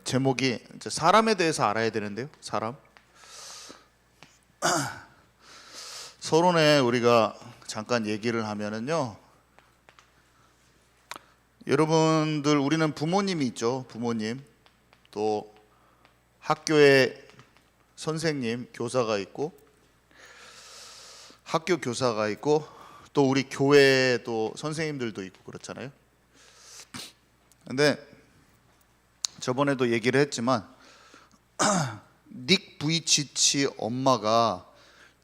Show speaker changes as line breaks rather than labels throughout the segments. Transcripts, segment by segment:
제목이 이제 사람에 대해서 알아야 되는데요. 사람. 서론에 우리가 잠깐 얘기를 하면은요. 여러분들 우리는 부모님이 있죠. 부모님. 또 학교에 선생님, 교사가 있고 학교 교사가 있고 또 우리 교회도 선생님들도 있고 그렇잖아요. 근데 저번에도 얘기를 했지만 닉 부이치치 엄마가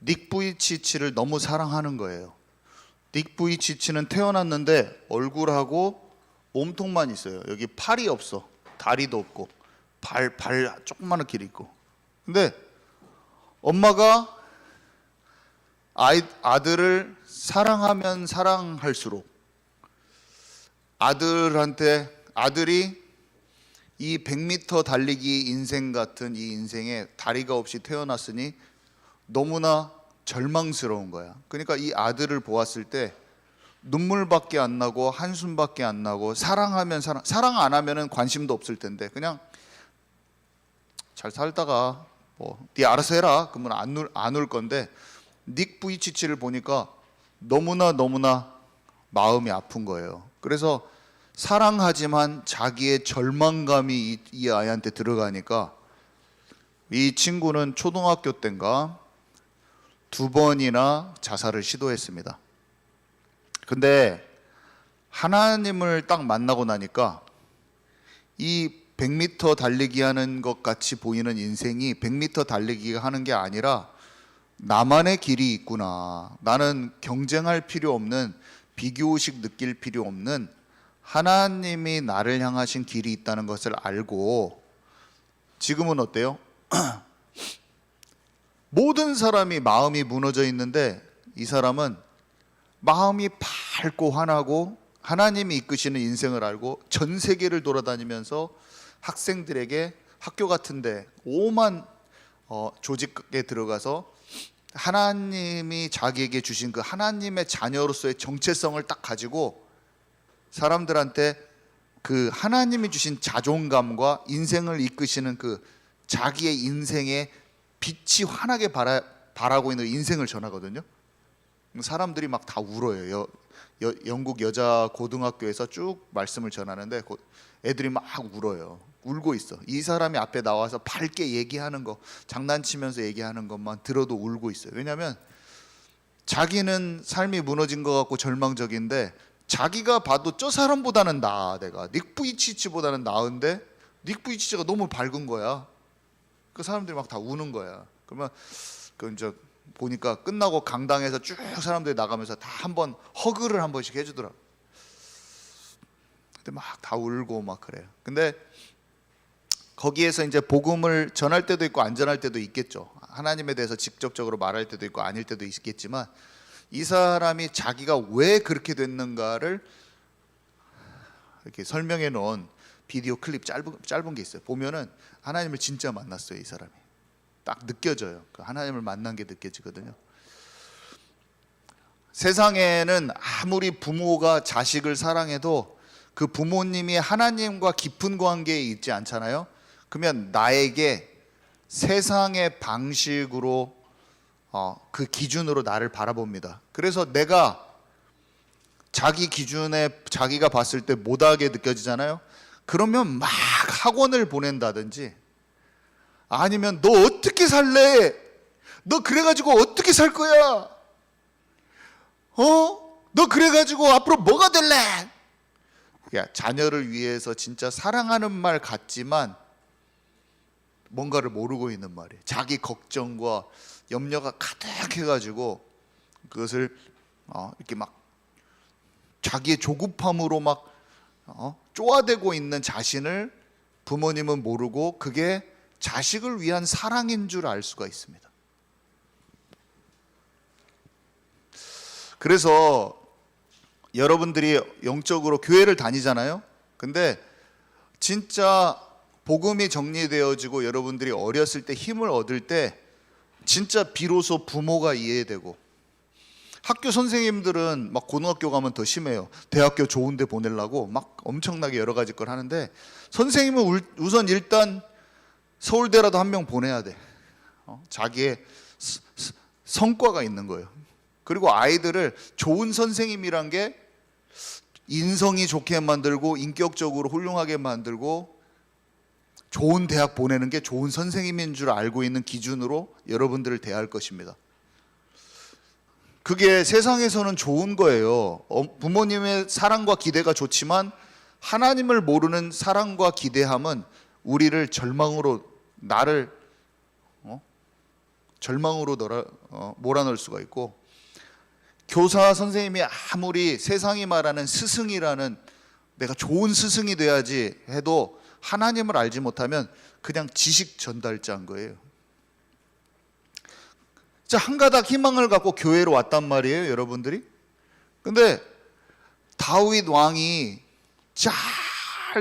닉 부이치치를 너무 사랑하는 거예요. 닉 부이치치는 태어났는데 얼굴하고 몸통만 있어요. 여기 팔이 없어. 다리도 없고 발 조그마한 길이 있고. 근데 엄마가 아들을 사랑하면 사랑할수록 아들이 이 100m 달리기 인생 같은 이 인생에 다리가 없이 태어났으니 너무나 절망스러운 거야. 그러니까 이 아들을 보았을 때 눈물밖에 안 나고 한숨밖에 안 나고 사랑 안 하면은 관심도 없을 텐데 그냥 잘 살다가 네 알아서 해라 그러면 안 울 건데 닉 부이치치를 보니까 너무나 마음이 아픈 거예요. 그래서 사랑하지만 자기의 절망감이 이 아이한테 들어가니까 이 친구는 초등학교 때인가 2번이나 자살을 시도했습니다. 근데 하나님을 딱 만나고 나니까 이 100m 달리기 하는 것 같이 보이는 인생이 100m 달리기가 하는 게 아니라 나만의 길이 있구나. 나는 경쟁할 필요 없는 비교의식 느낄 필요 없는 하나님이 나를 향하신 길이 있다는 것을 알고 지금은 어때요? 모든 사람이 마음이 무너져 있는데 이 사람은 마음이 밝고 환하고 하나님이 이끄시는 인생을 알고 전 세계를 돌아다니면서 학생들에게 학교 같은데 오만 조직에 들어가서 하나님이 자기에게 주신 그 하나님의 자녀로서의 정체성을 딱 가지고 사람들한테 그 하나님이 주신 자존감과 인생을 이끄시는 그 자기의 인생의 빛이 환하게 바라고 있는 인생을 전하거든요. 사람들이 막 다 울어요. 영국 여자 고등학교에서 쭉 말씀을 전하는데 애들이 막 울어요. 울고 있어. 이 사람이 앞에 나와서 밝게 얘기하는 거, 장난치면서 얘기하는 것만 들어도 울고 있어요. 왜냐하면 자기는 삶이 무너진 것 같고 절망적인데 자기가 봐도 저 사람보다는 나아. 내가 닉 부이치치보다는 나은데 닉 부이치치가 너무 밝은 거야. 그 사람들이 막 다 우는 거야. 그러면 그 이제 보니까 끝나고 강당에서 쭉 사람들이 나가면서 다 한번 허그를 한 번씩 해주더라고. 근데 막 다 울고 막 그래요. 근데 거기에서 이제 복음을 전할 때도 있고 안 전할 때도 있겠죠. 하나님에 대해서 직접적으로 말할 때도 있고 아닐 때도 있겠지만 이 사람이 자기가 왜 그렇게 됐는가를 이렇게 설명해 놓은 비디오 클립 짧은 게 있어요. 보면은 하나님을 진짜 만났어요. 이 사람이 딱 느껴져요. 하나님을 만난 게 느껴지거든요. 세상에는 아무리 부모가 자식을 사랑해도 그 부모님이 하나님과 깊은 관계에 있지 않잖아요. 그러면 나에게 세상의 방식으로 그 기준으로 나를 바라봅니다. 그래서 내가 자기 기준에 자기가 봤을 때 못하게 느껴지잖아요. 그러면 막 학원을 보낸다든지 아니면 너 어떻게 살래? 너 그래가지고 어떻게 살 거야? 너 그래가지고 앞으로 뭐가 될래? 야, 자녀를 위해서 진짜 사랑하는 말 같지만 뭔가를 모르고 있는 말이에요. 자기 걱정과 염려가 가득해가지고 그것을 이렇게 막 자기의 조급함으로 막 쪼아대고 있는 자신을 부모님은 모르고 그게 자식을 위한 사랑인 줄 알 수가 있습니다. 그래서 여러분들이 영적으로 교회를 다니잖아요. 근데 진짜 복음이 정리되어지고 여러분들이 어렸을 때 힘을 얻을 때 진짜 비로소 부모가 이해되고 학교 선생님들은 막 고등학교 가면 더 심해요. 대학교 좋은 데 보내려고 막 엄청나게 여러 가지 걸 하는데, 선생님은 우선 일단 서울대라도 한 명 보내야 돼. 자기의 성과가 있는 거예요. 그리고 아이들을 좋은 선생님이란 게 인성이 좋게 만들고 인격적으로 훌륭하게 만들고 좋은 대학 보내는 게 좋은 선생님인 줄 알고 있는 기준으로 여러분들을 대할 것입니다. 그게 세상에서는 좋은 거예요. 부모님의 사랑과 기대가 좋지만 하나님을 모르는 사랑과 기대함은 우리를 나를 절망으로 몰아넣을 수가 있고, 교사 선생님이 아무리 세상이 말하는 스승이라는, 내가 좋은 스승이 돼야지 해도 하나님을 알지 못하면 그냥 지식 전달자인 거예요. 자, 한 가닥 희망을 갖고 교회로 왔단 말이에요, 여러분들이. 근데 다윗 왕이 잘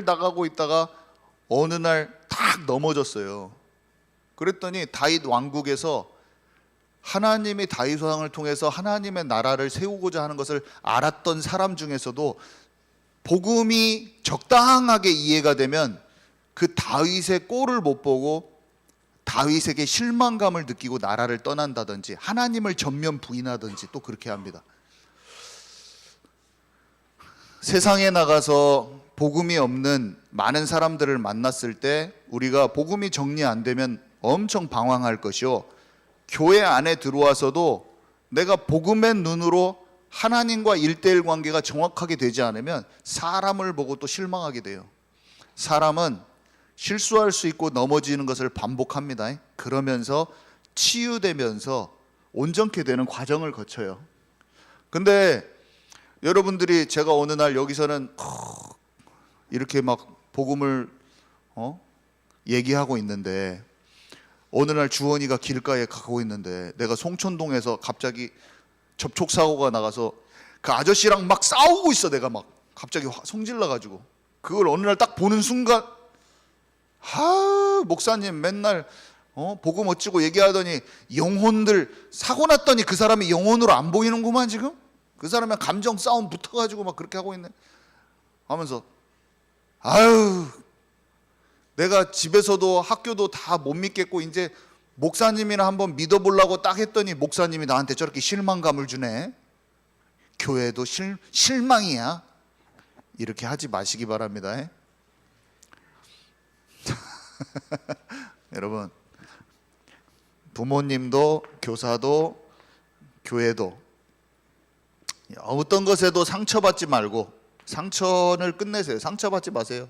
나가고 있다가 어느 날 탁 넘어졌어요. 그랬더니 다윗 왕국에서 하나님이 다윗 왕을 통해서 하나님의 나라를 세우고자 하는 것을 알았던 사람 중에서도 복음이 적당하게 이해가 되면 그 다윗의 꼴을 못 보고 다윗에게 실망감을 느끼고 나라를 떠난다든지 하나님을 전면 부인하든지 또 그렇게 합니다. 세상에 나가서 복음이 없는 많은 사람들을 만났을 때 우리가 복음이 정리 안 되면 엄청 방황할 것이요, 교회 안에 들어와서도 내가 복음의 눈으로 하나님과 1:1 관계가 정확하게 되지 않으면 사람을 보고 또 실망하게 돼요. 사람은 실수할 수 있고 넘어지는 것을 반복합니다. 그러면서 치유되면서 온전케 되는 과정을 거쳐요. 근데 여러분들이, 제가 어느 날 여기서는 이렇게 막 복음을 얘기하고 있는데, 어느 날 주원이가 길가에 가고 있는데 내가 송천동에서 갑자기 접촉사고가 나가서 그 아저씨랑 막 싸우고 있어. 내가 막 갑자기 성질 나가지고 그걸 어느 날 딱 보는 순간, 목사님 맨날 복음 어찌고 얘기하더니 영혼들 사고 났더니 그 사람이 영혼으로 안 보이는구만. 지금 그 사람이랑 감정 싸움 붙어가지고 막 그렇게 하고 있네 하면서, 내가 집에서도 학교도 다 못 믿겠고 이제 목사님이나 한번 믿어보려고 딱 했더니 목사님이 나한테 저렇게 실망감을 주네. 교회도 실망이야. 이렇게 하지 마시기 바랍니다. 여러분, 부모님도 교사도 교회도 어떤 것에도 상처받지 말고 상처를 끝내세요. 상처받지 마세요.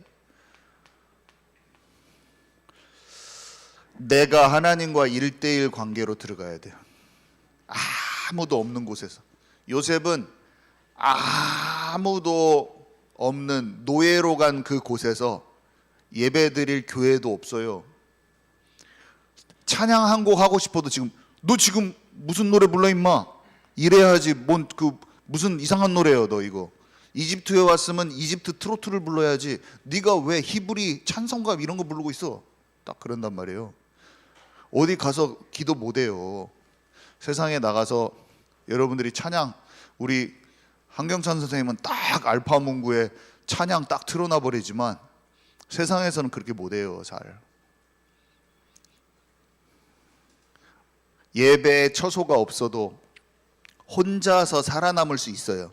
내가 하나님과 1:1 관계로 들어가야 돼요. 아무도 없는 곳에서. 요셉은 아무도 없는 노예로 간 그 곳에서 예배 드릴 교회도 없어요. 찬양 한 곡 하고 싶어도 너 지금 무슨 노래 불러 임마? 이래야지. 무슨 이상한 노래예요 너 이거. 이집트에 왔으면 이집트 트로트를 불러야지. 네가 왜 히브리 찬송가 이런 거 부르고 있어? 딱 그런단 말이에요. 어디 가서 기도 못 해요. 세상에 나가서 여러분들이 찬양, 우리 한경찬 선생님은 딱 알파문구에 찬양 딱 틀어놔 버리지만 세상에서는 그렇게 못 해요. 잘. 예배에 처소가 없어도 혼자서 살아남을 수 있어요.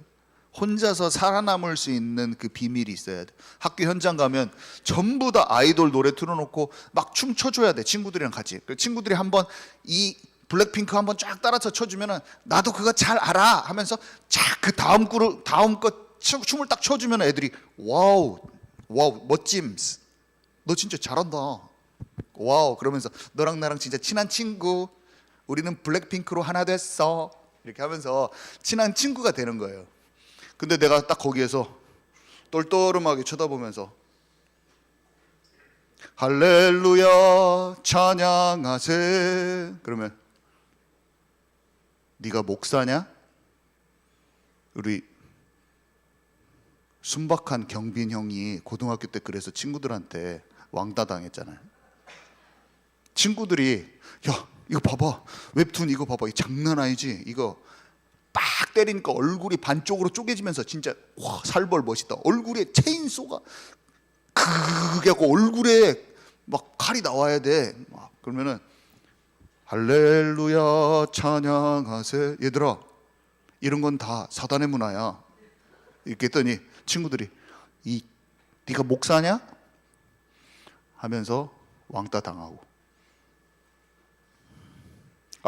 혼자서 살아남을 수 있는 그 비밀이 있어야 돼. 학교 현장 가면 전부 다 아이돌 노래 틀어놓고 막 춤 춰줘야 돼. 친구들이랑 같이. 친구들이 한번 이 블랙핑크 한번 쫙 따라서 춰주면은 나도 그거 잘 알아 하면서 그 다음 거 춤을 딱 춰주면 애들이 와우 멋짐, 너 진짜 잘한다, 와우, 그러면서 너랑 나랑 진짜 친한 친구, 우리는 블랙핑크로 하나 됐어, 이렇게 하면서 친한 친구가 되는 거예요. 근데 내가 딱 거기에서 똘똘하게 쳐다보면서 할렐루야 찬양하세, 그러면 네가 목사냐? 우리 순박한 경빈 형이 고등학교 때 그래서 친구들한테 왕따 당했잖아요. 친구들이 야 이거 봐봐, 웹툰 이거 봐봐, 이 장난 아니지, 이거 빡 딱 때리니까 얼굴이 반쪽으로 쪼개지면서 진짜 와, 살벌 멋있다. 얼굴에 체인소가 그게 하고 얼굴에 막 칼이 나와야 돼. 막 그러면은 할렐루야 찬양하세. 얘들아, 이런 건 다 사단의 문화야. 이렇게 했더니 친구들이 네가 목사냐? 하면서 왕따 당하고.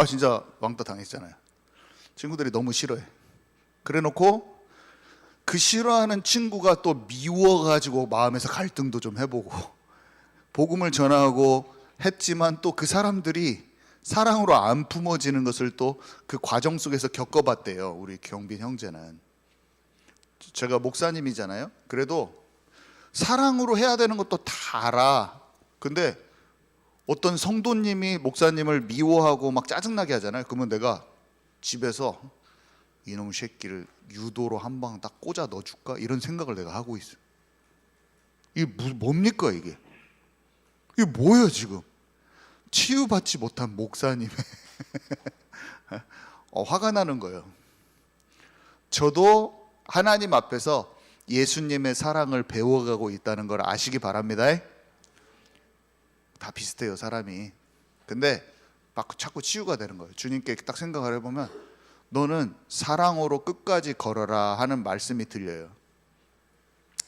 진짜 왕따 당했잖아요. 친구들이 너무 싫어해. 그래놓고 그 싫어하는 친구가 또 미워가지고 마음에서 갈등도 좀 해보고 복음을 전하고 했지만 또 그 사람들이 사랑으로 안 품어지는 것을 또 그 과정 속에서 겪어봤대요. 우리 경빈 형제는. 제가 목사님이잖아요. 그래도 사랑으로 해야 되는 것도 다 알아. 근데 어떤 성도님이 목사님을 미워하고 막 짜증나게 하잖아요. 그러면 내가 집에서 이놈 새끼를 유도로 한 방 딱 꽂아 넣어줄까? 이런 생각을 내가 하고 있어요. 이게 뭡니까 이게? 이게 뭐예요 지금? 치유받지 못한 목사님의 화가 나는 거예요. 저도 하나님 앞에서 예수님의 사랑을 배워가고 있다는 걸 아시기 바랍니다. 다 비슷해요 사람이. 근데 막 자꾸 치유가 되는 거예요. 주님께 딱 생각을 해보면 너는 사랑으로 끝까지 걸어라 하는 말씀이 들려요.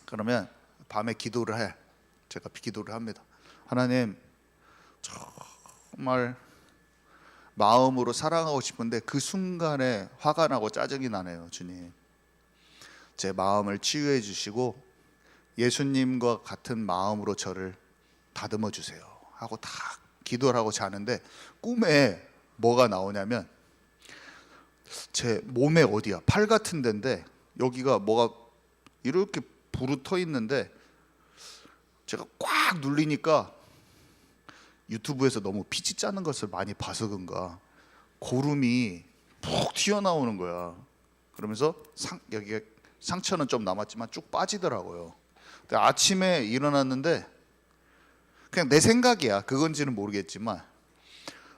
그러면 밤에 기도를 해. 제가 기도를 합니다. 하나님, 정말 마음으로 사랑하고 싶은데 그 순간에 화가 나고 짜증이 나네요. 주님, 제 마음을 치유해 주시고 예수님과 같은 마음으로 저를 다듬어 주세요 하고 다 기도를 하고 자는데 꿈에 뭐가 나오냐면 제 몸에 어디야, 팔 같은 데인데 여기가 뭐가 이렇게 부르터 있는데 제가 꽉 눌리니까 유튜브에서 너무 피치 짜는 것을 많이 봐서 그런가 고름이 푹 튀어나오는 거야. 그러면서 여기가 상처는 좀 남았지만 쭉 빠지더라고요. 근데 아침에 일어났는데 그냥 내 생각이야. 그건지는 모르겠지만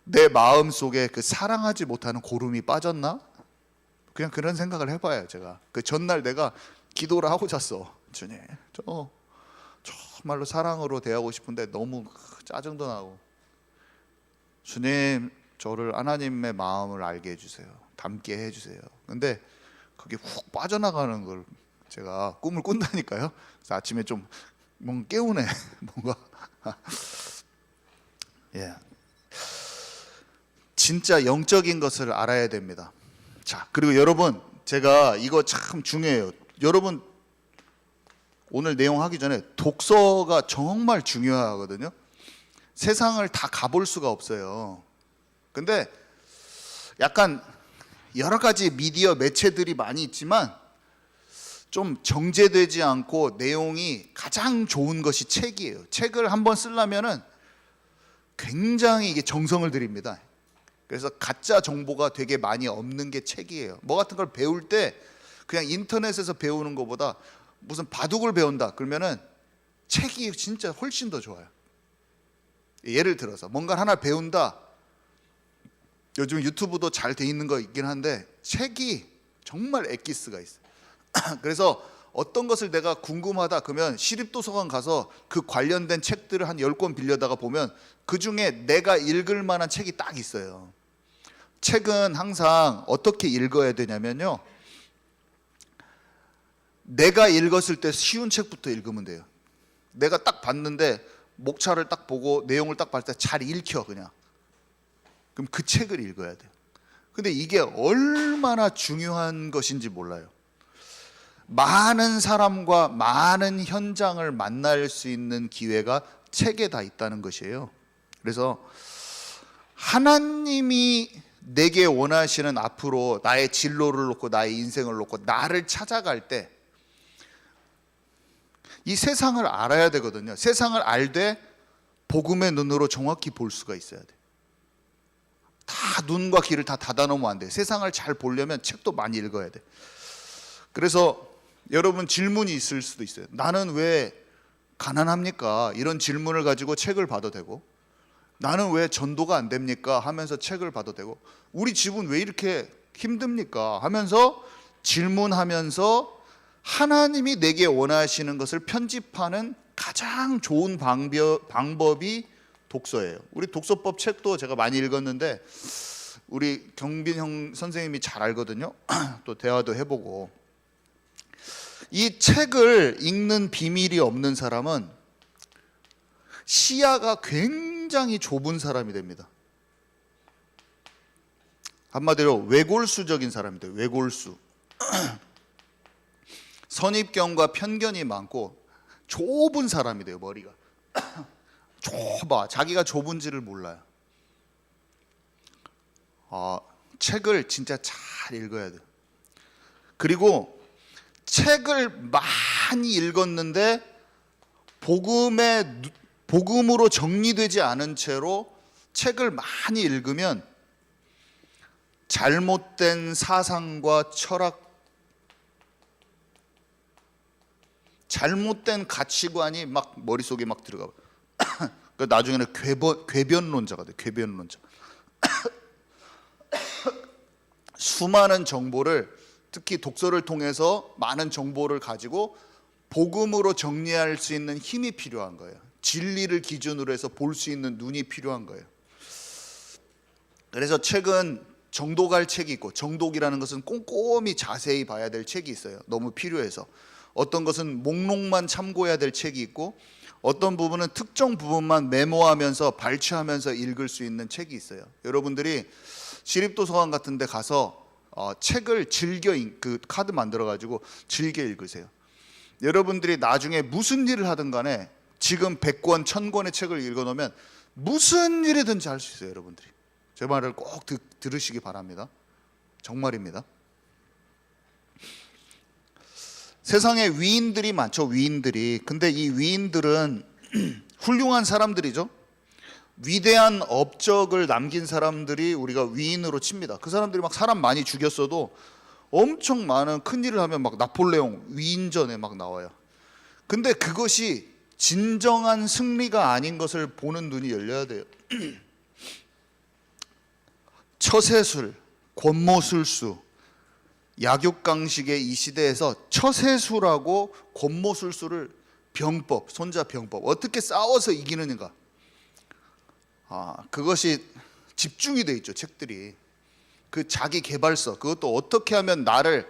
내 마음 속에 그 사랑하지 못하는 고름이 빠졌나? 그냥 그런 생각을 해봐요. 제가 그 전날 내가 기도를 하고 잤어. 주님, 정말로 사랑으로 대하고 싶은데 너무 짜증도 나고, 주님 저를 하나님의 마음을 알게 해주세요. 닮게 해주세요. 근데 그게 훅 빠져나가는 걸 제가 꿈을 꾼다니까요. 그래서 아침에 좀 뭔가 깨우네. 뭔가 예, 진짜 영적인 것을 알아야 됩니다. 자, 그리고 여러분, 제가 이거 참 중요해요. 여러분 오늘 내용 하기 전에 독서가 정말 중요하거든요. 세상을 다 가볼 수가 없어요. 근데 약간 여러 가지 미디어 매체들이 많이 있지만 좀 정제되지 않고 내용이 가장 좋은 것이 책이에요. 책을 한번 쓰려면은 굉장히 이게 정성을 들입니다. 그래서 가짜 정보가 되게 많이 없는 게 책이에요. 뭐 같은 걸 배울 때 그냥 인터넷에서 배우는 것보다 무슨 바둑을 배운다 그러면은 책이 진짜 훨씬 더 좋아요. 예를 들어서 뭔가 하나 배운다. 요즘 유튜브도 잘 돼 있는 거 있긴 한데 책이 정말 엑기스가 있어요. 그래서 어떤 것을 내가 궁금하다 그러면 시립도서관 가서 그 관련된 책들을 한 10권 빌려다가 보면 그 중에 내가 읽을 만한 책이 딱 있어요. 책은 항상 어떻게 읽어야 되냐면요, 내가 읽었을 때 쉬운 책부터 읽으면 돼요. 내가 딱 봤는데 목차를 딱 보고 내용을 딱 봤을 때 잘 읽혀 그냥. 그럼 그 책을 읽어야 돼요. 근데 이게 얼마나 중요한 것인지 몰라요. 많은 사람과 많은 현장을 만날 수 있는 기회가 책에 다 있다는 것이에요. 그래서 하나님이 내게 원하시는 앞으로 나의 진로를 놓고 나의 인생을 놓고 나를 찾아갈 때 이 세상을 알아야 되거든요. 세상을 알되 복음의 눈으로 정확히 볼 수가 있어야 돼. 다 눈과 귀를 다 닫아놓으면 안 돼. 세상을 잘 보려면 책도 많이 읽어야 돼. 그래서 여러분 질문이 있을 수도 있어요. 나는 왜 가난합니까? 이런 질문을 가지고 책을 봐도 되고, 나는 왜 전도가 안 됩니까? 하면서 책을 봐도 되고, 우리 집은 왜 이렇게 힘듭니까? 하면서 질문하면서 하나님이 내게 원하시는 것을 편집하는 가장 좋은 방법이 독서예요. 우리 독서법 책도 제가 많이 읽었는데 우리 경빈 형 선생님이 잘 알거든요. 또 대화도 해보고. 이 책을 읽는 비밀이 없는 사람은 시야가 굉장히 좁은 사람이 됩니다. 한마디로 외골수적인 사람이 돼요. 외골수. 선입견과 편견이 많고 좁은 사람이 돼요. 머리가 좁아. 자기가 좁은지를 몰라요. 책을 진짜 잘 읽어야 돼요. 그리고 책을 많이 읽었는데 복음으로 정리되지 않은 채로 책을 많이 읽으면 잘못된 사상과 철학, 잘못된 가치관이 막 머릿속에 막 들어가. 나중에는 궤변론자가 돼. 궤변론자. 수많은 정보를, 특히 독서를 통해서 많은 정보를 가지고 복음으로 정리할 수 있는 힘이 필요한 거예요. 진리를 기준으로 해서 볼 수 있는 눈이 필요한 거예요. 그래서 책은 정독할 책이 있고, 정독이라는 것은 꼼꼼히 자세히 봐야 될 책이 있어요. 너무 필요해서. 어떤 것은 목록만 참고해야 될 책이 있고, 어떤 부분은 특정 부분만 메모하면서 발췌하면서 읽을 수 있는 책이 있어요. 여러분들이 시립도서관 같은 데 가서 책을 그 카드 만들어 가지고 즐겨 읽으세요. 여러분들이 나중에 무슨 일을 하든 간에 지금 100권, 1000권의 책을 읽어 놓으면 무슨 일이든지 할 수 있어요. 여러분들이 제 말을 꼭 들으시기 바랍니다. 정말입니다. 세상에 위인들이 많죠. 위인들이. 근데 이 위인들은 훌륭한 사람들이죠. 위대한 업적을 남긴 사람들이 우리가 위인으로 칩니다. 그 사람들이 막 사람 많이 죽였어도 엄청 많은 큰일을 하면 막 나폴레옹 위인전에 막 나와요. 근데 그것이 진정한 승리가 아닌 것을 보는 눈이 열려야 돼요. 처세술, 권모술수, 약육강식의 이 시대에서 처세술하고 권모술수를 병법, 손자병법, 어떻게 싸워서 이기느냐가, 그것이 집중이 돼 있죠. 책들이. 그 자기 개발서, 그것도 어떻게 하면 나를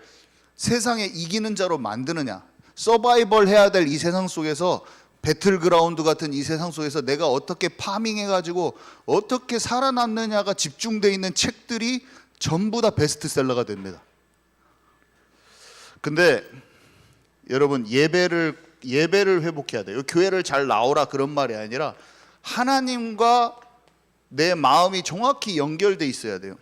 세상에 이기는 자로 만드느냐, 서바이벌 해야 될 이 세상 속에서, 배틀그라운드 같은 이 세상 속에서 내가 어떻게 파밍해가지고 어떻게 살아남느냐가 집중되어 있는 책들이 전부 다 베스트셀러가 됩니다. 근데 여러분, 예배를 회복해야 돼요. 교회를 잘 나오라 그런 말이 아니라 하나님과 내 마음이 정확히 연결돼 있어야 돼요.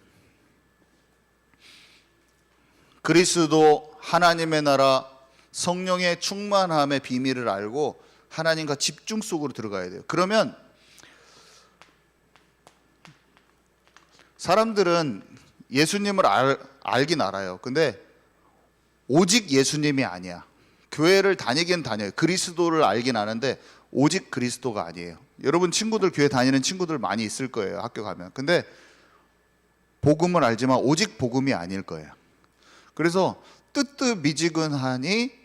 그리스도, 하나님의 나라, 성령의 충만함의 비밀을 알고 하나님과 집중 속으로 들어가야 돼요. 그러면 사람들은 예수님을 알긴 알아요. 근데 오직 예수님이 아니야. 교회를 다니긴 다녀요. 그리스도를 알긴 아는데 오직 그리스도가 아니에요. 여러분 친구들, 교회 다니는 친구들 많이 있을 거예요. 학교 가면. 근데 복음을 알지만 오직 복음이 아닐 거예요. 그래서 뜨뜻미지근하니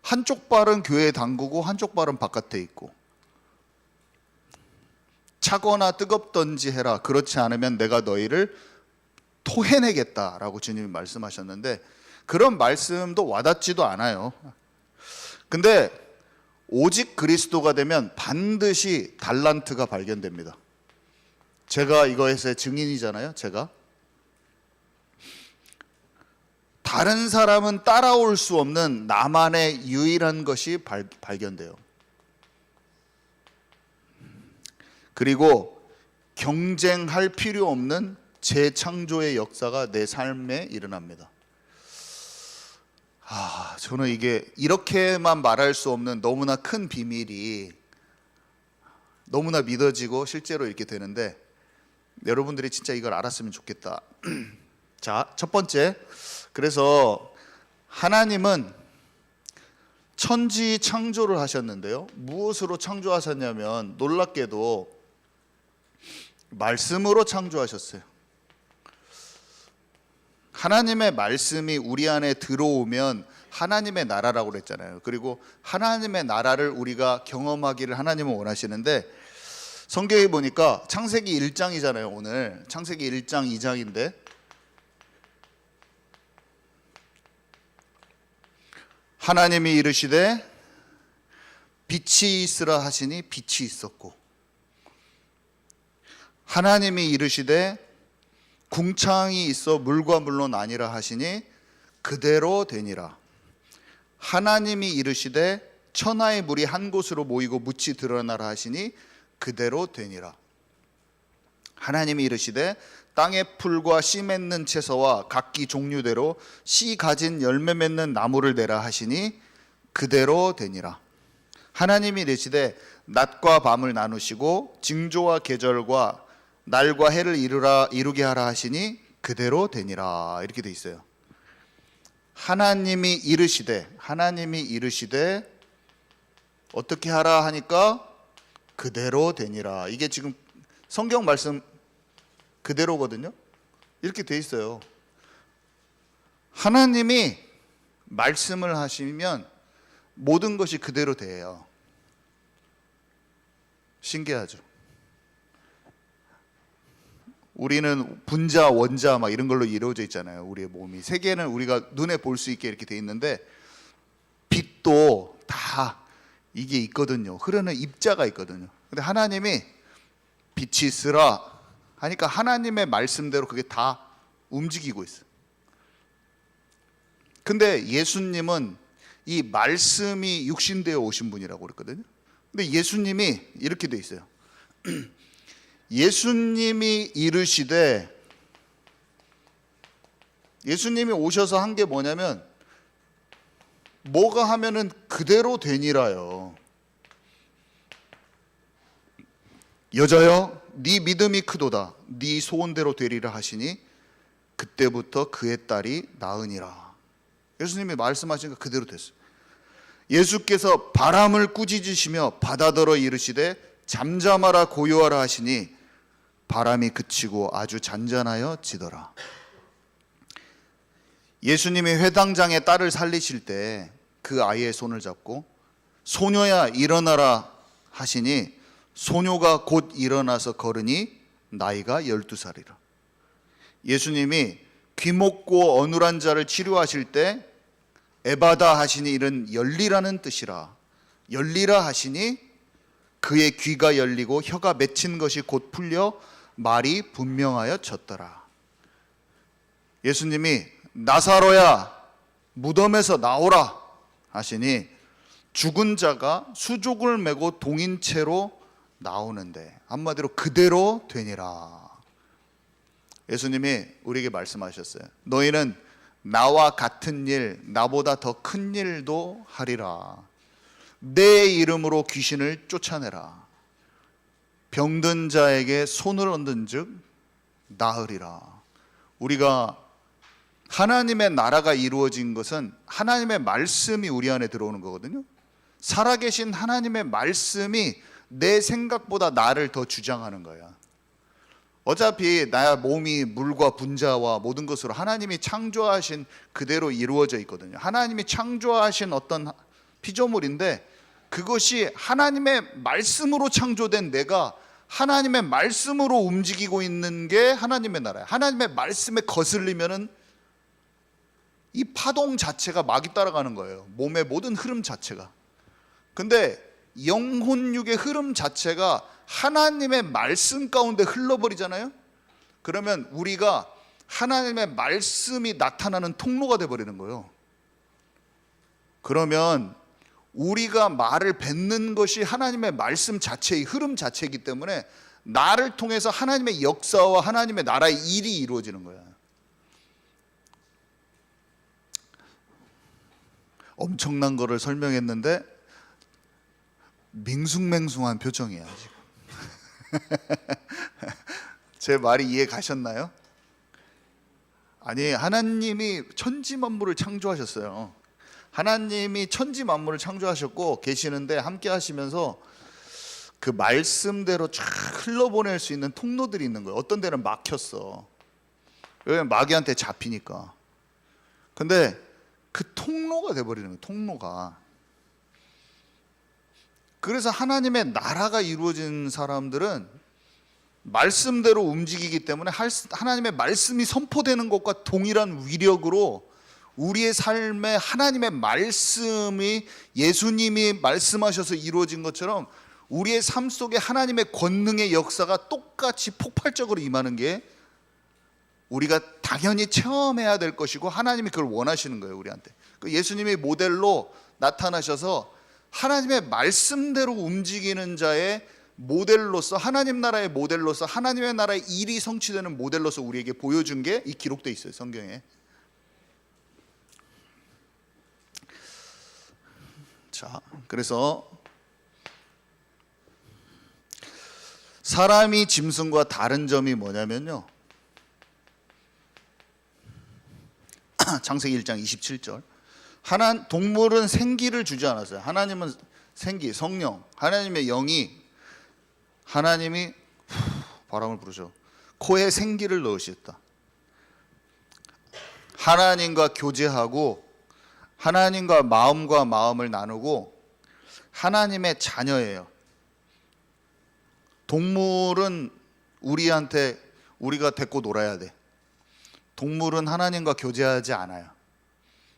한쪽 발은 교회에 담그고 한쪽 발은 바깥에 있고, 차거나 뜨겁던지 해라. 그렇지 않으면 내가 너희를 토해내겠다라고 주님이 말씀하셨는데, 그런 말씀도 와닿지도 않아요. 근데 오직 그리스도가 되면 반드시 달란트가 발견됩니다. 제가 이거에서의 증인이잖아요. 제가 다른 사람은 따라올 수 없는 나만의 유일한 것이 발견돼요. 그리고 경쟁할 필요 없는 재창조의 역사가 내 삶에 일어납니다. 저는 이게 이렇게만 말할 수 없는 너무나 큰 비밀이 너무나 믿어지고 실제로 이렇게 되는데, 여러분들이 진짜 이걸 알았으면 좋겠다. 자, 첫 번째, 그래서 하나님은 천지 창조를 하셨는데요, 무엇으로 창조하셨냐면 놀랍게도 말씀으로 창조하셨어요. 하나님의 말씀이 우리 안에 들어오면 하나님의 나라라고 그랬잖아요. 그리고 하나님의 나라를 우리가 경험하기를 하나님은 원하시는데, 성경에 보니까 창세기 1장이잖아요. 오늘 창세기 1장 2장인데 하나님이 이르시되 빛이 있으라 하시니 빛이 있었고, 하나님이 이르시되 궁창이 있어 물과 물로 나뉘라 하시니 그대로 되니라. 하나님이 이르시되 천하의 물이 한 곳으로 모이고 묻이 드러나라 하시니 그대로 되니라. 하나님이 이르시되 땅의 풀과 씨 맺는 채소와 각기 종류대로 씨 가진 열매 맺는 나무를 내라 하시니 그대로 되니라. 하나님이 이르시되 낮과 밤을 나누시고 징조와 계절과 날과 해를 이루게 하라 하시니 그대로 되니라. 이렇게 돼 있어요. 하나님이 이르시되 어떻게 하라 하니까 그대로 되니라. 이게 지금 성경 말씀 그대로거든요. 이렇게 돼 있어요. 하나님이 말씀을 하시면 모든 것이 그대로 돼요. 신기하죠. 우리는 분자, 원자 막 이런 걸로 이루어져 있잖아요. 우리의 몸이. 세계는 우리가 눈에 볼 수 있게 이렇게 돼 있는데, 빛도 다 이게 있거든요. 흐르는 입자가 있거든요. 근데 하나님이 빛이 있으라 하니까 하나님의 말씀대로 그게 다 움직이고 있어요. 근데 예수님은 이 말씀이 육신되어 오신 분이라고 그랬거든요. 근데 예수님이 이렇게 돼 있어요. 예수님이 이르시되, 예수님이 오셔서 한 게 뭐냐면 뭐가 하면은 그대로 되니라요. 여자여 네 믿음이 크도다, 네 소원대로 되리라 하시니 그때부터 그의 딸이 나으니라. 예수님이 말씀하시니까 그대로 됐어요. 예수께서 바람을 꾸짖으시며 바다더러 이르시되 잠잠하라 고요하라 하시니 바람이 그치고 아주 잔잔하여 지더라. 예수님이 회당장의 딸을 살리실 때 그 아이의 손을 잡고 소녀야 일어나라 하시니 소녀가 곧 일어나서 걸으니 나이가 12살이라. 예수님이 귀먹고 어눌한 자를 치료하실 때 에바다 하시니 이는 열리라는 뜻이라. 열리라 하시니 그의 귀가 열리고 혀가 맺힌 것이 곧 풀려 말이 분명하여 졌더라. 예수님이 나사로야 무덤에서 나오라 하시니 죽은 자가 수족을 메고 동인채로 나오는데 한마디로 그대로 되니라. 예수님이 우리에게 말씀하셨어요. 너희는 나와 같은 일, 나보다 더 큰 일도 하리라. 내 이름으로 귀신을 쫓아내라. 병든 자에게 손을 얹은 즉 나으리라. 우리가 하나님의 나라가 이루어진 것은 하나님의 말씀이 우리 안에 들어오는 거거든요. 살아계신 하나님의 말씀이 내 생각보다 나를 더 주장하는 거야. 어차피 나의 몸이 물과 분자와 모든 것으로 하나님이 창조하신 그대로 이루어져 있거든요. 하나님이 창조하신 어떤 피조물인데 그것이 하나님의 말씀으로 창조된 내가 하나님의 말씀으로 움직이고 있는 게 하나님의 나라예요. 하나님의 말씀에 거슬리면은 이 파동 자체가 막이 따라가는 거예요. 몸의 모든 흐름 자체가. 근데 영혼육의 흐름 자체가 하나님의 말씀 가운데 흘러버리잖아요. 그러면 우리가 하나님의 말씀이 나타나는 통로가 돼버리는 거예요. 그러면 우리가 말을 뱉는 것이 하나님의 말씀 자체의 흐름 자체이기 때문에 나를 통해서 하나님의 역사와 하나님의 나라의 일이 이루어지는 거야. 엄청난 거를 설명했는데 밍숭맹숭한 표정이야 지금. 제 말이 이해 가셨나요? 아니, 하나님이 천지 만물을 창조하셨어요. 하나님이 천지 만물을 창조하셨고 계시는데 함께 하시면서 그 말씀대로 쫙 흘러보낼 수 있는 통로들이 있는 거예요. 어떤 데는 막혔어. 왜냐면 마귀한테 잡히니까. 근데 그 통로가 돼버리는 거예요. 통로가. 그래서 하나님의 나라가 이루어진 사람들은 말씀대로 움직이기 때문에 하나님의 말씀이 선포되는 것과 동일한 위력으로 우리의 삶에 하나님의 말씀이, 예수님이 말씀하셔서 이루어진 것처럼 우리의 삶 속에 하나님의 권능의 역사가 똑같이 폭발적으로 임하는 게 우리가 당연히 체험해야 될 것이고, 하나님이 그걸 원하시는 거예요, 우리한테. 예수님이 모델로 나타나셔서 하나님의 말씀대로 움직이는 자의 모델로서, 하나님 나라의 모델로서, 하나님의 나라의 일이 성취되는 모델로서 우리에게 보여준 게 이 기록되어 있어요, 성경에. 자, 그래서 사람이 짐승과 다른 점이 뭐냐면요, 창세기 1장 27절, 동물은 생기를 주지 않았어요. 하나님은 생기, 성령, 하나님의 영이, 하나님이 바람을 부르셔 코에 생기를 넣으셨다. 하나님과 교제하고 하나님과 마음을 나누고 하나님의 자녀예요. 동물은 우리가 데리고 놀아야 돼. 동물은 하나님과 교제하지 않아요.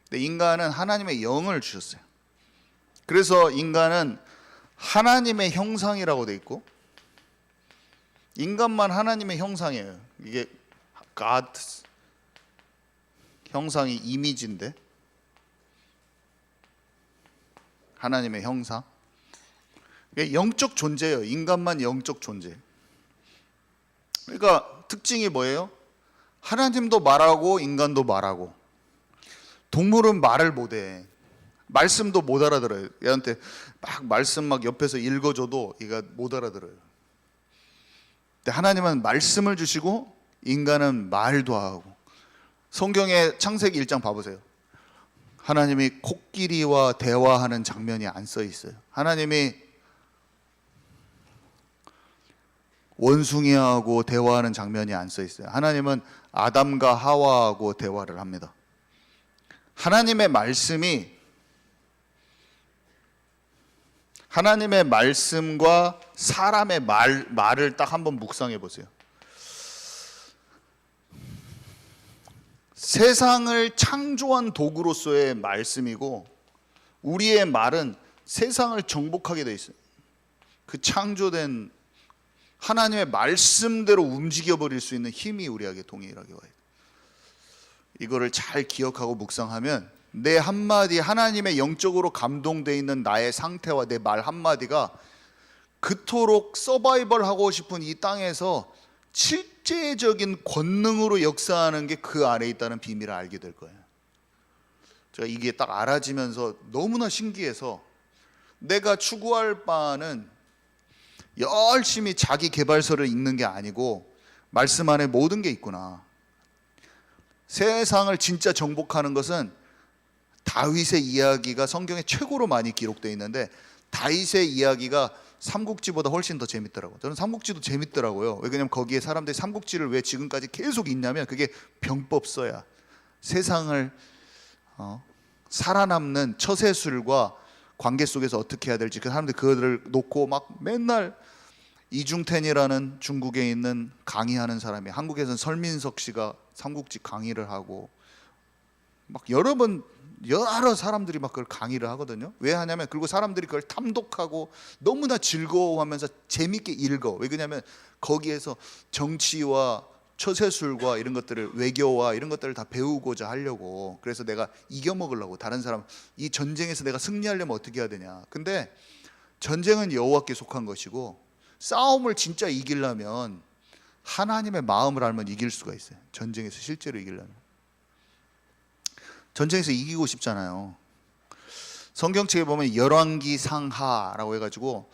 근데 인간은 하나님의 영을 주셨어요. 그래서 인간은 하나님의 형상이라고 돼 있고, 인간만 하나님의 형상이에요. 이게 God 형상이 이미지인데, 하나님의 형상, 이게 영적 존재예요. 인간만 영적 존재. 그러니까 특징이 뭐예요? 하나님도 말하고 인간도 말하고. 동물은 말을 못해. 말씀도 못 알아들어요. 얘한테 말씀 옆에서 읽어줘도 얘가 못 알아들어요. 근데 하나님은 말씀을 주시고 인간은 말도 하고. 성경의 창세기 1장 봐보세요. 하나님이 코끼리와 대화하는 장면이 안 써 있어요. 하나님이 원숭이하고 대화하는 장면이 안 써 있어요. 하나님은 아담과 하와하고 대화를 합니다. 하나님의 말씀과 사람의 말을 딱 한번 묵상해 보세요. 세상을 창조한 도구로서의 말씀이고, 우리의 말은 세상을 정복하게 돼 있어요. 그 창조된 하나님의 말씀대로 움직여 버릴 수 있는 힘이 우리에게 동일하게 와요. 이거를 잘 기억하고 묵상하면 내 한마디, 하나님의 영적으로 감동되어 있는 나의 상태와 내 말 한마디가 그토록 서바이벌 하고 싶은 이 땅에서 실제적인 권능으로 역사하는 게 그 안에 있다는 비밀을 알게 될 거예요. 제가 이게 딱 알아지면서 너무나 신기해서, 내가 추구할 바는 열심히 자기 개발서를 읽는 게 아니고 말씀 안에 모든 게 있구나. 세상을 진짜 정복하는 것은 다윗의 이야기가 성경에 최고로 많이 기록되어 있는데, 다윗의 이야기가 삼국지보다 훨씬 더 재밌더라고요. 저는 삼국지도 재밌더라고요. 왜냐면 거기에 사람들이 삼국지를 왜 지금까지 계속 읽냐면, 그게 병법서야. 세상을 살아남는 처세술과 관계 속에서 어떻게 해야 될지, 그 사람들이 그거를 놓고 막 맨날, 이중텐이라는 중국에 있는 강의하는 사람이, 한국에서는 설민석 씨가 삼국지 강의를 하고, 막 여러 사람들이 막 그걸 강의를 하거든요. 왜 하냐면, 그리고 사람들이 그걸 탐독하고 너무나 즐거워하면서 재밌게 읽어. 왜 그러냐면 거기에서 정치와 처세술과 이런 것들을, 외교와 이런 것들을 다 배우고자 하려고. 그래서 내가 이겨먹으려고, 다른 사람, 이 전쟁에서 내가 승리하려면 어떻게 해야 되냐. 근데 전쟁은 여호와께 속한 것이고, 싸움을 진짜 이기려면 하나님의 마음을 알면 이길 수가 있어요. 전쟁에서 실제로 이기려면. 전쟁에서 이기고 싶잖아요. 성경책에 보면 열왕기 상하라고 해가지고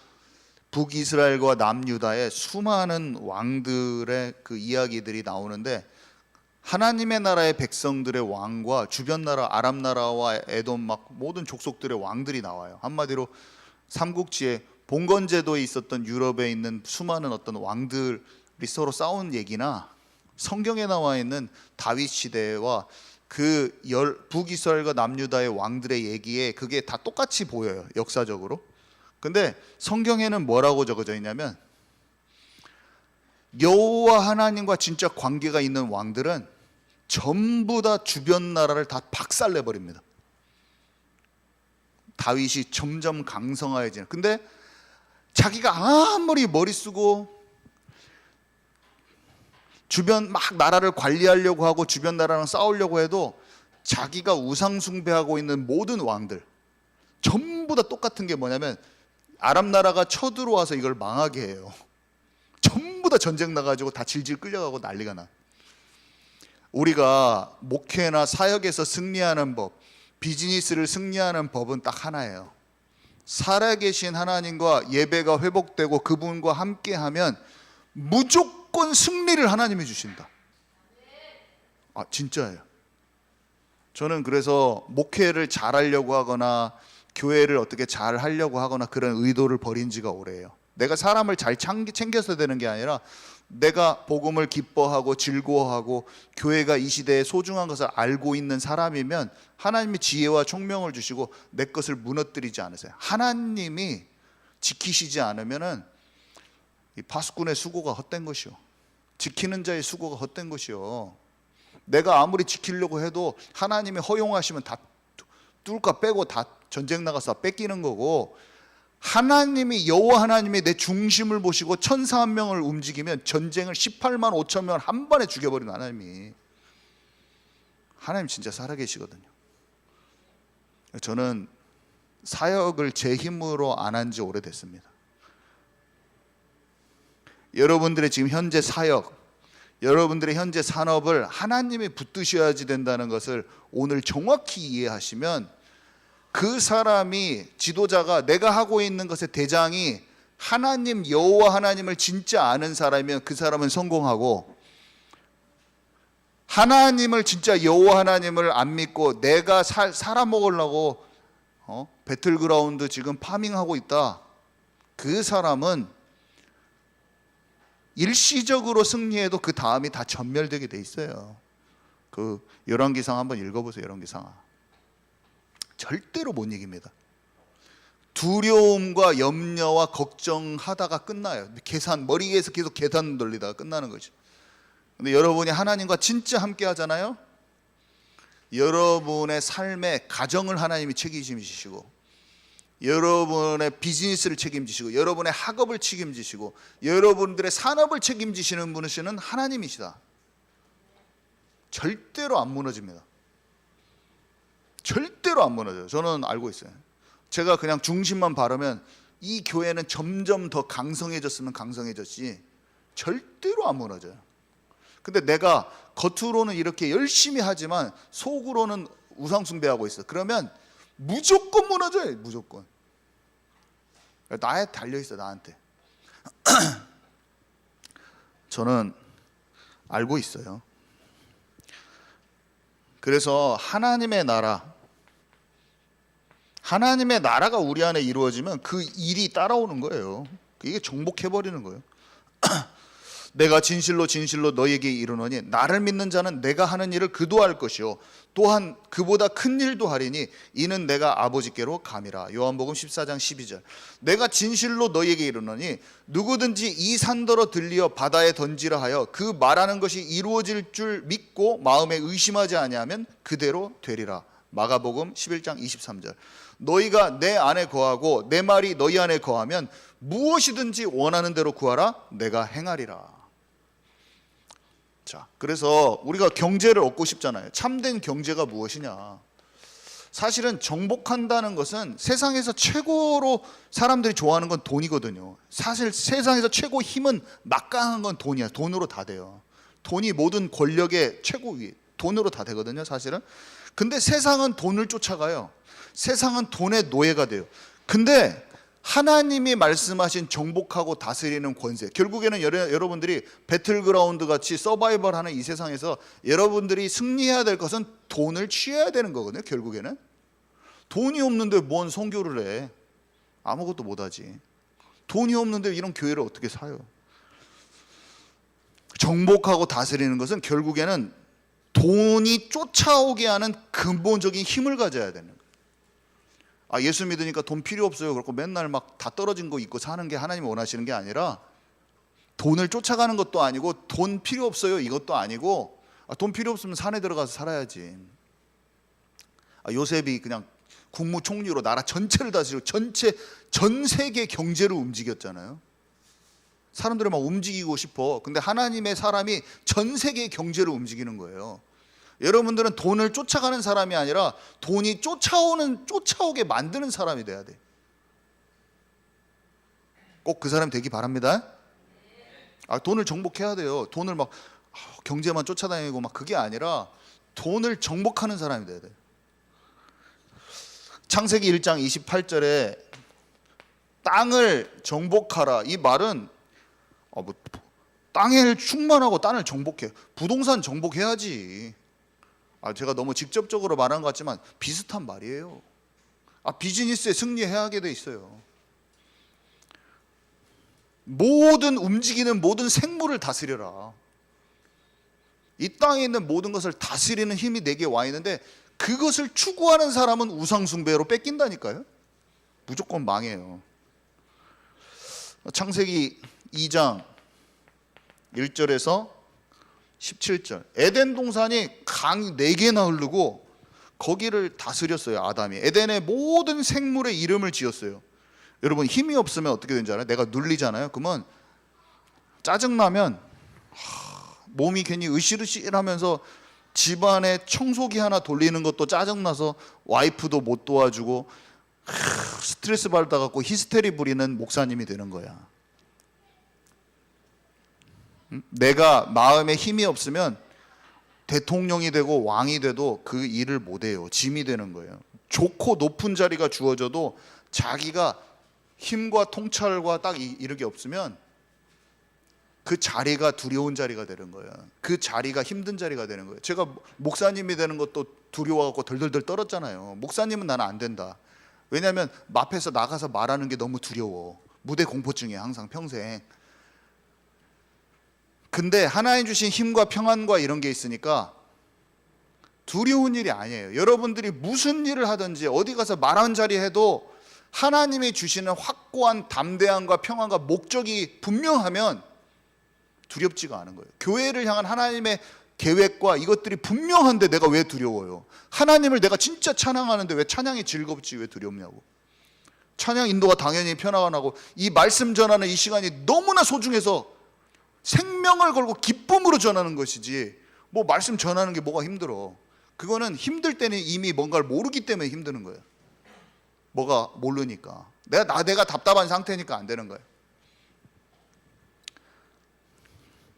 북이스라엘과 남유다의 수많은 왕들의 그 이야기들이 나오는데, 하나님의 나라의 백성들의 왕과 주변 나라 아람 나라와 에돔 막 모든 족속들의 왕들이 나와요. 한마디로 삼국지에 봉건제도에 있었던 유럽에 있는 수많은 어떤 왕들이 서로 싸운 얘기나, 성경에 나와 있는 다윗 시대와 그 북이스라엘과 남유다의 왕들의 얘기에 그게 다 똑같이 보여요, 역사적으로. 근데 성경에는 뭐라고 적어져 있냐면, 여호와 하나님과 진짜 관계가 있는 왕들은 전부 다 주변 나라를 다 박살내 버립니다. 다윗이 점점 강성해지는. 근데 자기가 아무리 머리 쓰고 주변 막 나라를 관리하려고 하고 주변 나라랑 싸우려고 해도 자기가 우상 숭배하고 있는 모든 왕들 전부 다 똑같은 게 뭐냐면, 아람 나라가 쳐들어와서 이걸 망하게 해요. 전부 다 전쟁 나가지고 다 질질 끌려가고 난리가 나. 우리가 목회나 사역에서 승리하는 법, 비즈니스를 승리하는 법은 딱 하나예요. 살아계신 하나님과 예배가 회복되고 그분과 함께하면 무조건 승리를 하나님이 주신다. 진짜예요. 저는 그래서 목회를 잘하려고 하거나 교회를 어떻게 잘 하려고 하거나 그런 의도를 버린 지가 오래예요. 내가 사람을 잘 챙겨서 되는 게 아니라 내가 복음을 기뻐하고 즐거워하고 교회가 이 시대에 소중한 것을 알고 있는 사람이면 하나님이 지혜와 총명을 주시고 내 것을 무너뜨리지 않으세요. 하나님이 지키시지 않으면은 이 파수꾼의 수고가 헛된 것이요, 지키는 자의 수고가 헛된 것이요. 내가 아무리 지키려고 해도 하나님이 허용하시면 다 뚫까 빼고 다 전쟁 나가서 뺏기는 거고, 하나님이 여호와 하나님이 내 중심을 보시고 천사 한 명을 움직이면 전쟁을 18만 5천 명을 한 번에 죽여버리는 하나님 진짜 살아계시거든요. 저는 사역을 제 힘으로 안 한 지 오래됐습니다. 여러분들의 지금 현재 사역, 여러분들의 현재 산업을 하나님이 붙드셔야지 된다는 것을 오늘 정확히 이해하시면, 그 사람이, 지도자가, 내가 하고 있는 것의 대장이 하나님 여호와 하나님을 진짜 아는 사람이면 그 사람은 성공하고, 하나님을 진짜 여호와 하나님을 안 믿고 내가 살아먹으려고 배틀그라운드 지금 파밍하고 있다, 그 사람은 일시적으로 승리해도 그 다음이 다 전멸되게 돼 있어요. 그 열왕기상 한번 읽어보세요. 열왕기상 절대로 못 이깁니다. 두려움과 염려와 걱정하다가 끝나요. 머리에서 계속 계산 돌리다가 끝나는 거죠. 근데 여러분이 하나님과 진짜 함께 하잖아요. 여러분의 삶의 가정을 하나님이 책임지시고, 여러분의 비즈니스를 책임지시고, 여러분의 학업을 책임지시고, 여러분들의 산업을 책임지시는 분이시는 하나님이시다. 절대로 안 무너집니다. 절대로 안 무너져요. 저는 알고 있어요. 제가 그냥 중심만 바르면 이 교회는 점점 더 강성해졌으면 강성해졌지 절대로 안 무너져요. 근데 내가 겉으로는 이렇게 열심히 하지만 속으로는 우상숭배하고 있어. 그러면 무조건 무너져요. 무조건. 나에 달려있어, 나한테. 저는 알고 있어요. 그래서 하나님의 나라가 우리 안에 이루어지면 그 일이 따라오는 거예요. 이게 정복해버리는 거예요. 내가 진실로 진실로 너에게 이르노니 나를 믿는 자는 내가 하는 일을 그도 할 것이요 또한 그보다 큰 일도 하리니 이는 내가 아버지께로 감이라. 요한복음 14장 12절. 내가 진실로 너에게 이르노니 누구든지 이 산더러 들리어 바다에 던지라 하여 그 말하는 것이 이루어질 줄 믿고 마음에 의심하지 아니하면 그대로 되리라. 마가복음 11장 23절. 너희가 내 안에 거하고 내 말이 너희 안에 거하면 무엇이든지 원하는 대로 구하라. 내가 행하리라. 자, 그래서 우리가 경제를 얻고 싶잖아요. 참된 경제가 무엇이냐? 사실은 정복한다는 것은 세상에서 최고로 사람들이 좋아하는 건 돈이거든요. 사실 세상에서 최고 힘은 막강한 건 돈이야. 돈으로 다 돼요. 돈이 모든 권력의 최고 위, 돈으로 다 되거든요, 사실은. 근데 세상은 돈을 쫓아가요. 세상은 돈의 노예가 돼요. 근데 하나님이 말씀하신 정복하고 다스리는 권세, 결국에는 여러분들이 배틀그라운드 같이 서바이벌하는 이 세상에서 여러분들이 승리해야 될 것은 돈을 취해야 되는 거거든요. 결국에는 돈이 없는데 뭔 선교를 해? 아무것도 못하지. 돈이 없는데 이런 교회를 어떻게 사요? 정복하고 다스리는 것은 결국에는 돈이 쫓아오게 하는 근본적인 힘을 가져야 되는 거예요. 아, 예수 믿으니까 돈 필요 없어요. 그렇고 맨날 막 다 떨어진 거 입고 사는 게 하나님이 원하시는 게 아니라, 돈을 쫓아가는 것도 아니고 돈 필요 없어요 이것도 아니고, 돈 필요 없으면 산에 들어가서 살아야지. 요셉이 그냥 국무총리로 나라 전체를 다스리고 전 세계 경제를 움직였잖아요. 사람들이 막 움직이고 싶어. 근데 하나님의 사람이 전 세계 경제를 움직이는 거예요. 여러분들은 돈을 쫓아가는 사람이 아니라 돈이 쫓아오게 만드는 사람이 돼야 돼. 꼭 그 사람이 되기 바랍니다. 돈을 정복해야 돼요. 돈을 막 경제만 쫓아다니고 막 그게 아니라 돈을 정복하는 사람이 돼야 돼요. 창세기 1장 28절에 땅을 정복하라, 이 말은 땅을 충만하고 땅을 정복해. 부동산 정복해야지. 제가 너무 직접적으로 말한 것 같지만 비슷한 말이에요. 비즈니스에 승리하게 돼 있어요. 움직이는 모든 생물을 다스려라. 이 땅에 있는 모든 것을 다스리는 힘이 내게 와 있는데, 그것을 추구하는 사람은 우상숭배로 뺏긴다니까요. 무조건 망해요. 창세기 2장 1절에서 17절, 에덴 동산이 강이 4개나 흐르고 거기를 다스렸어요. 아담이 에덴의 모든 생물의 이름을 지었어요. 여러분, 힘이 없으면 어떻게 되는지 알아요? 내가 눌리잖아요. 그러면 짜증나면 몸이 괜히 으실으실하면서 집안에 청소기 하나 돌리는 것도 짜증나서 와이프도 못 도와주고 스트레스 받아갖고 히스테리 부리는 목사님이 되는 거야. 내가 마음에 힘이 없으면 대통령이 되고 왕이 돼도 그 일을 못해요. 짐이 되는 거예요. 좋고 높은 자리가 주어져도 자기가 힘과 통찰과 딱 이르게 없으면 그 자리가 두려운 자리가 되는 거예요. 그 자리가 힘든 자리가 되는 거예요. 제가 목사님이 되는 것도 두려워갖고 덜덜덜 떨었잖아요. 목사님은 나는 안 된다. 왜냐하면 앞에서 나가서 말하는 게 너무 두려워. 무대 공포증이야, 항상 평생. 근데 하나님 주신 힘과 평안과 이런 게 있으니까 두려운 일이 아니에요. 여러분들이 무슨 일을 하든지 어디 가서 말하는 자리 해도 하나님이 주시는 확고한 담대함과 평안과 목적이 분명하면 두렵지가 않은 거예요. 교회를 향한 하나님의 계획과 이것들이 분명한데 내가 왜 두려워요? 하나님을 내가 진짜 찬양하는데 왜 찬양이 즐겁지 왜 두렵냐고. 찬양 인도가 당연히 편안하고, 이 말씀 전하는 이 시간이 너무나 소중해서 생명을 걸고 기쁨으로 전하는 것이지, 뭐 말씀 전하는 게 뭐가 힘들어. 그거는 힘들 때는 이미 뭔가를 모르기 때문에 힘드는 거예요. 뭐가 모르니까. 내가 답답한 상태니까 안 되는 거예요.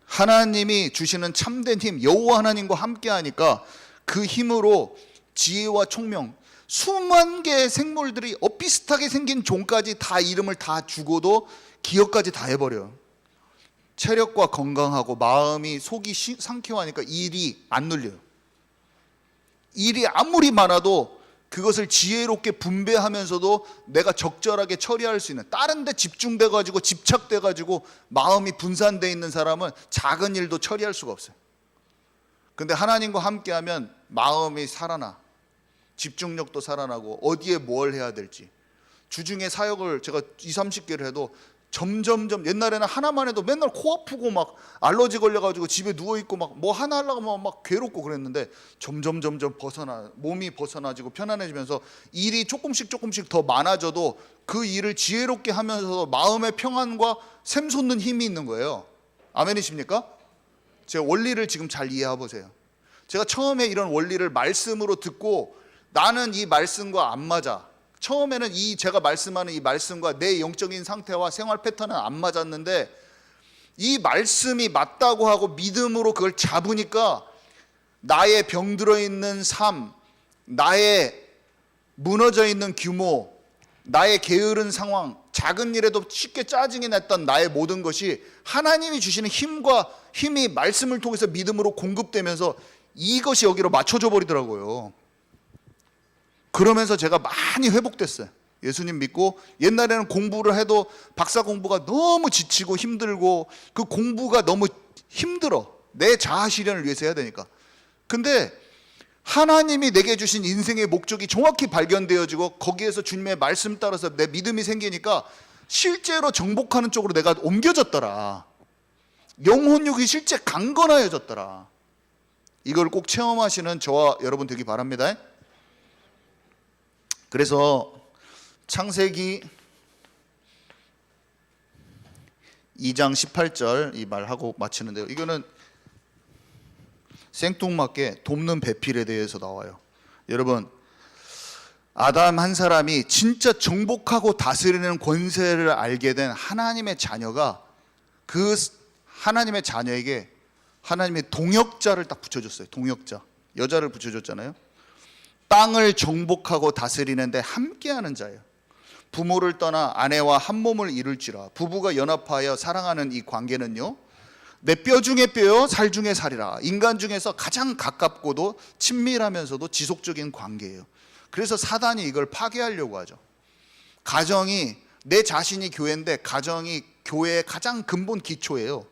하나님이 주시는 참된 힘, 여호와 하나님과 함께 하니까 그 힘으로 지혜와 총명, 수만 개의 생물들이 엇비슷하게 생긴 종까지 다 이름을 다 주고도 기억까지 다 해버려요. 체력과 건강하고 마음이 속이 상쾌하니까 일이 안 눌려요. 일이 아무리 많아도 그것을 지혜롭게 분배하면서도 내가 적절하게 처리할 수 있는, 다른 데 집중돼 가지고 집착돼 가지고 마음이 분산돼 있는 사람은 작은 일도 처리할 수가 없어요. 근데 하나님과 함께하면 마음이 살아나, 집중력도 살아나고 어디에 뭘 해야 될지. 주중에 사역을 제가 20-30개를 해도 점점점, 옛날에는 하나만 해도 맨날 코 아프고 막 알러지 걸려가지고 집에 누워있고 막 뭐 하나 하려고 하면 막 괴롭고 그랬는데, 점점 몸이 벗어나지고 편안해지면서 일이 조금씩 더 많아져도 그 일을 지혜롭게 하면서 마음의 평안과 샘솟는 힘이 있는 거예요. 아멘이십니까? 제 원리를 지금 잘 이해해 보세요. 제가 처음에 이런 원리를 말씀으로 듣고 나는 이 말씀과 안 맞아, 처음에는 제가 말씀하는 이 말씀과 내 영적인 상태와 생활 패턴은 안 맞았는데, 이 말씀이 맞다고 하고 믿음으로 그걸 잡으니까 나의 병들어 있는 삶, 나의 무너져 있는 규모, 나의 게으른 상황, 작은 일에도 쉽게 짜증이 났던 나의 모든 것이 하나님이 주시는 힘이 말씀을 통해서 믿음으로 공급되면서 이것이 여기로 맞춰져 버리더라고요. 그러면서 제가 많이 회복됐어요. 예수님 믿고, 옛날에는 공부를 해도 박사 공부가 너무 지치고 힘들고 그 공부가 너무 힘들어. 내 자아 실현을 위해서 해야 되니까. 근데 하나님이 내게 주신 인생의 목적이 정확히 발견되어지고 거기에서 주님의 말씀 따라서 내 믿음이 생기니까 실제로 정복하는 쪽으로 내가 옮겨졌더라. 영혼육이 실제 강건하여졌더라. 이걸 꼭 체험하시는 저와 여러분 되기 바랍니다. 그래서 창세기 2장 18절 이 말하고 마치는데요. 이거는 생뚱맞게 돕는 배필에 대해서 나와요. 여러분, 아담 한 사람이 진짜 정복하고 다스리는 권세를 알게 된 하나님의 자녀가 그 하나님의 자녀에게 하나님의 동역자를 딱 붙여줬어요. 동역자, 여자를 붙여줬잖아요. 땅을 정복하고 다스리는데 함께하는 자예요. 부모를 떠나 아내와 한 몸을 이룰지라. 부부가 연합하여 사랑하는 이 관계는요, 내 뼈 중에 뼈요 살 중에 살이라. 인간 중에서 가장 가깝고도 친밀하면서도 지속적인 관계예요. 그래서 사단이 이걸 파괴하려고 하죠. 가정이, 내 자신이 교회인데 가정이 교회의 가장 근본 기초예요.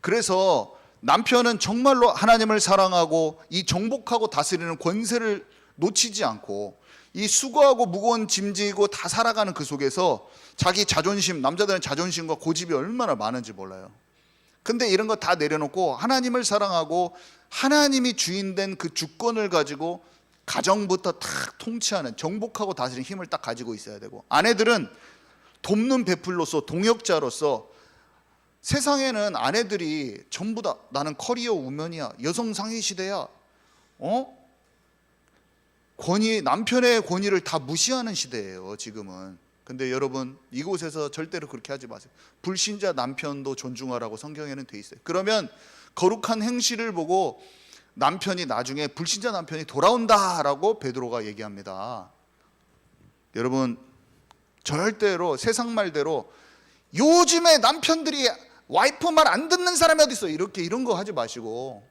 그래서 남편은 정말로 하나님을 사랑하고 이 정복하고 다스리는 권세를 놓치지 않고 이 수고하고 무거운 짐 지고 다 살아가는 그 속에서 자기 자존심, 남자들은 자존심과 고집이 얼마나 많은지 몰라요. 근데 이런 거 다 내려놓고 하나님을 사랑하고 하나님이 주인된 그 주권을 가지고 가정부터 탁 통치하는, 정복하고 다스리는 힘을 딱 가지고 있어야 되고, 아내들은 돕는 배풀로서, 동역자로서, 세상에는 아내들이 전부 다 나는 커리어 우먼이야, 여성 상위 시대야, 남편의 권위를 다 무시하는 시대예요 지금은. 근데 여러분, 이곳에서 절대로 그렇게 하지 마세요. 불신자 남편도 존중하라고 성경에는 돼 있어요. 그러면 거룩한 행실을 보고 남편이 나중에, 불신자 남편이 돌아온다라고 베드로가 얘기합니다. 여러분, 절대로 세상 말대로 요즘에 남편들이 와이프 말 안 듣는 사람이 어디 있어, 이런 거 하지 마시고,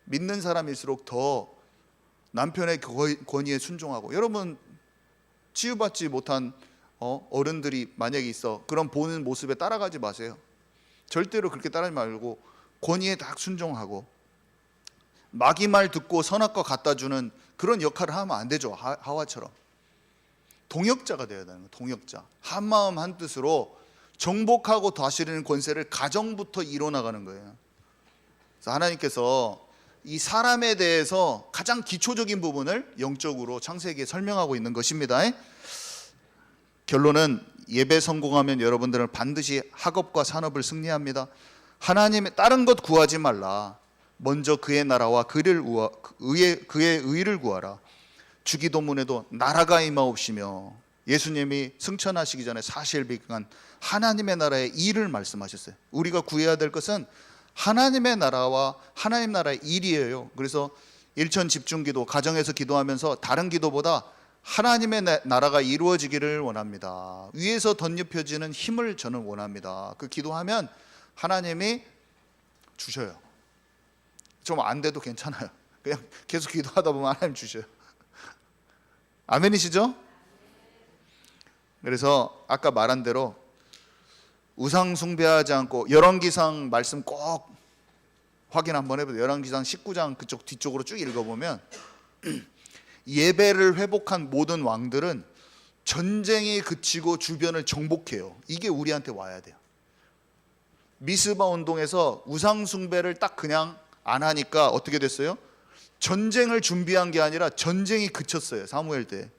믿는 사람일수록 더 남편의 권위에 순종하고. 여러분, 치유받지 못한 어른들이 만약에 있어, 그럼 보는 모습에 따라가지 마세요. 절대로 그렇게 따르지 말고 권위에 딱 순종하고, 마귀 말 듣고 선악과 갖다 주는 그런 역할을 하면 안 되죠. 하와처럼 동역자가 되어야 되는 거예요. 동역자, 한마음 한뜻으로 정복하고 다스리는 권세를 가정부터 이뤄나가는 거예요. 그래서 하나님께서 이 사람에 대해서 가장 기초적인 부분을 영적으로 창세기에 설명하고 있는 것입니다. 결론은, 예배 성공하면 여러분들은 반드시 학업과 산업을 승리합니다. 하나님의 다른 것 구하지 말라. 먼저 그의 나라와 그의 의를 구하라. 주기도문에도 나라가 임하옵시며, 예수님이 승천하시기 전에 사실비kan 하나님의 나라의 일을 말씀하셨어요. 우리가 구해야 될 것은 하나님의 나라와 하나님 나라의 일이에요. 그래서 일천 집중기도, 가정에서 기도하면서 다른 기도보다 하나님의 나라가 이루어지기를 원합니다. 위에서 덧입혀지는 힘을 저는 원합니다. 그 기도하면 하나님이 주셔요. 좀 안 돼도 괜찮아요. 그냥 계속 기도하다 보면 하나님 주셔요. 아멘이시죠? 그래서 아까 말한 대로 우상 숭배하지 않고, 열왕기상 말씀 꼭 확인 한번 해보세요. 열왕기상 19장 그쪽 뒤쪽으로 쭉 읽어보면 예배를 회복한 모든 왕들은 전쟁이 그치고 주변을 정복해요. 이게 우리한테 와야 돼요. 미스바 운동에서 우상 숭배를 딱 그냥 안 하니까 어떻게 됐어요? 전쟁을 준비한 게 아니라 전쟁이 그쳤어요, 사무엘 때.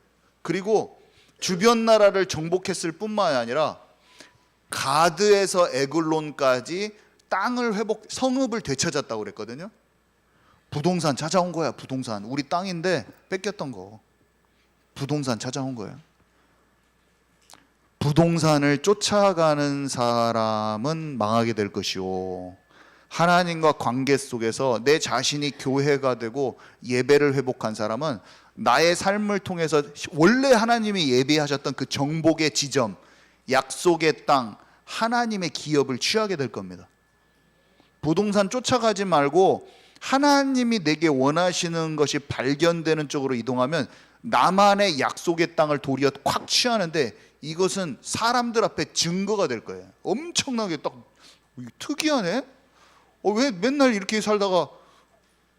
그리고 주변 나라를 정복했을 뿐만 아니라 가드에서 에글론까지 땅을 성읍을 되찾았다고 그랬거든요. 부동산 찾아온 거야. 부동산, 우리 땅인데 뺏겼던 거, 부동산 찾아온 거예요. 부동산을 쫓아가는 사람은 망하게 될 것이요, 하나님과 관계 속에서 내 자신이 교회가 되고 예배를 회복한 사람은 나의 삶을 통해서 원래 하나님이 예비하셨던 그 정복의 지점, 약속의 땅, 하나님의 기업을 취하게 될 겁니다. 부동산 쫓아가지 말고 하나님이 내게 원하시는 것이 발견되는 쪽으로 이동하면 나만의 약속의 땅을 도리어 콱 취하는데, 이것은 사람들 앞에 증거가 될 거예요. 엄청나게 딱 특이하네? 왜 맨날 이렇게 살다가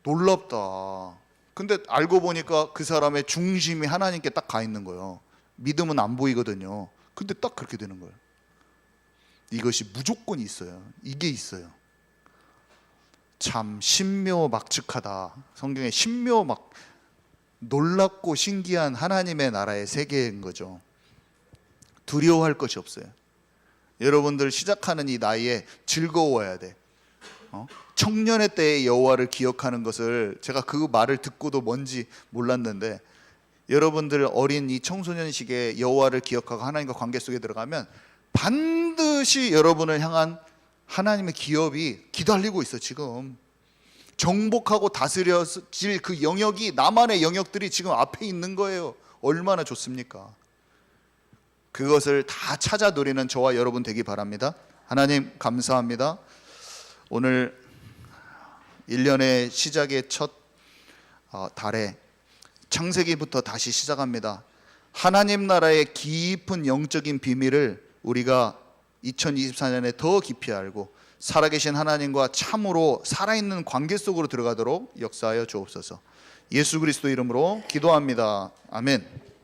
놀랍다. 근데 알고 보니까 그 사람의 중심이 하나님께 딱 가 있는 거예요. 믿음은 안 보이거든요. 근데 딱 그렇게 되는 거예요. 이것이 무조건 있어요. 이게 있어요. 참 신묘막측하다. 성경에 신묘막, 놀랍고 신기한 하나님의 나라의 세계인 거죠. 두려워할 것이 없어요. 여러분들 시작하는 이 나이에 즐거워야 돼. 청년의 때의 여호와를 기억하는 것을, 제가 그 말을 듣고도 뭔지 몰랐는데, 여러분들 어린 이 청소년 시기에 여호와를 기억하고 하나님과 관계 속에 들어가면 반드시 여러분을 향한 하나님의 기업이 기다리고 있어. 지금 정복하고 다스려질 그 영역이, 나만의 영역들이 지금 앞에 있는 거예요. 얼마나 좋습니까? 그것을 다 찾아 누리는 저와 여러분 되기 바랍니다. 하나님 감사합니다. 오늘 1년의 시작의 첫 달에 창세기부터 다시 시작합니다. 하나님 나라의 깊은 영적인 비밀을 우리가 2024년에 더 깊이 알고 살아계신 하나님과 참으로 살아있는 관계 속으로 들어가도록 역사하여 주옵소서. 예수 그리스도 이름으로 기도합니다. 아멘.